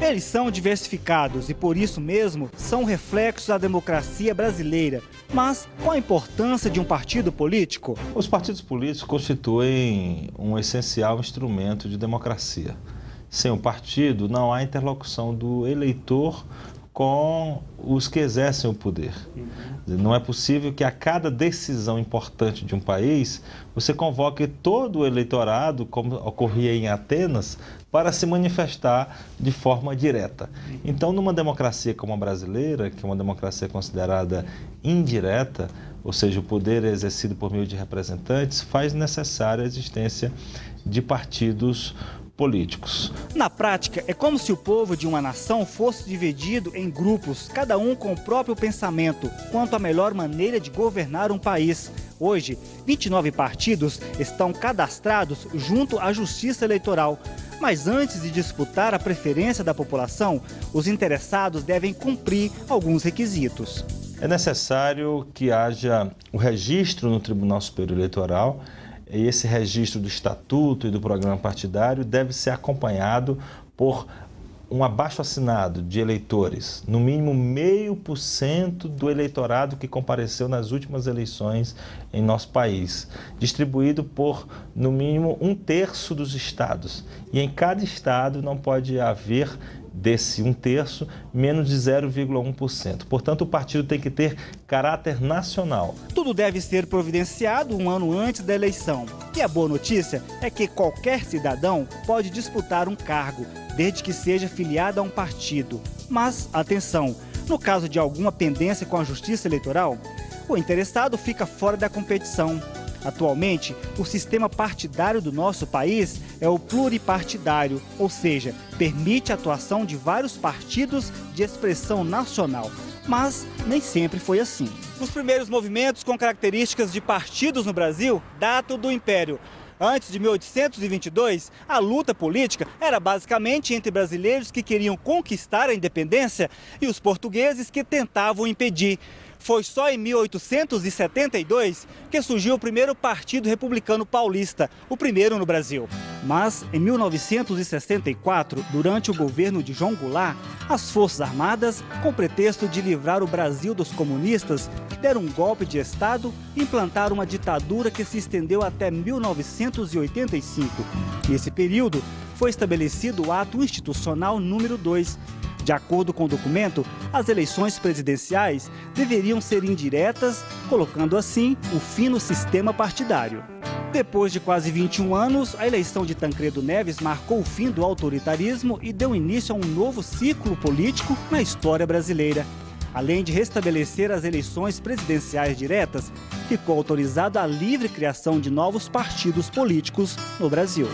Eles são diversificados e, por isso mesmo, são reflexos da democracia brasileira. Mas qual a importância de um partido político? Os partidos políticos constituem um essencial instrumento de democracia. Sem o partido, não há interlocução do eleitor com os que exercem o poder. Não é possível que a cada decisão importante de um país, você convoque todo o eleitorado, como ocorria em Atenas, para se manifestar de forma direta. Então, numa democracia como a brasileira, que é uma democracia considerada indireta, ou seja, o poder é exercido por meio de representantes, faz necessária a existência de partidos políticos. Na prática, é como se o povo de uma nação fosse dividido em grupos, cada um com o próprio pensamento, quanto à melhor maneira de governar um país. Hoje, 29 partidos estão cadastrados junto à Justiça Eleitoral. Mas antes de disputar a preferência da população, os interessados devem cumprir alguns requisitos. É necessário que haja o registro no Tribunal Superior Eleitoral. E esse registro do estatuto e do programa partidário deve ser acompanhado por um abaixo-assinado de eleitores, no mínimo 0,5% do eleitorado que compareceu nas últimas eleições em nosso país, distribuído por, no mínimo, 1/3 dos estados. E em cada estado não pode haver desse 1/3, menos de 0,1%. Portanto, o partido tem que ter caráter nacional. Tudo deve ser providenciado um ano antes da eleição. E a boa notícia é que qualquer cidadão pode disputar um cargo, desde que seja filiado a um partido. Mas, atenção, no caso de alguma pendência com a Justiça Eleitoral, o interessado fica fora da competição. Atualmente, o sistema partidário do nosso país é o pluripartidário, ou seja, permite a atuação de vários partidos de expressão nacional. Mas nem sempre foi assim. Os primeiros movimentos com características de partidos no Brasil datam do Império. Antes de 1822, a luta política era basicamente entre brasileiros que queriam conquistar a independência e os portugueses que tentavam impedir. Foi só em 1872 que surgiu o primeiro Partido Republicano Paulista, o primeiro no Brasil. Mas, em 1964, durante o governo de João Goulart, as Forças Armadas, com pretexto de livrar o Brasil dos comunistas, deram um golpe de Estado e implantaram uma ditadura que se estendeu até 1985. Nesse período, foi estabelecido o Ato Institucional número 2. De acordo com o documento, as eleições presidenciais deveriam ser indiretas, colocando assim o fim no sistema partidário. Depois de quase 21 anos, a eleição de Tancredo Neves marcou o fim do autoritarismo e deu início a um novo ciclo político na história brasileira. Além de restabelecer as eleições presidenciais diretas, ficou autorizada a livre criação de novos partidos políticos no Brasil.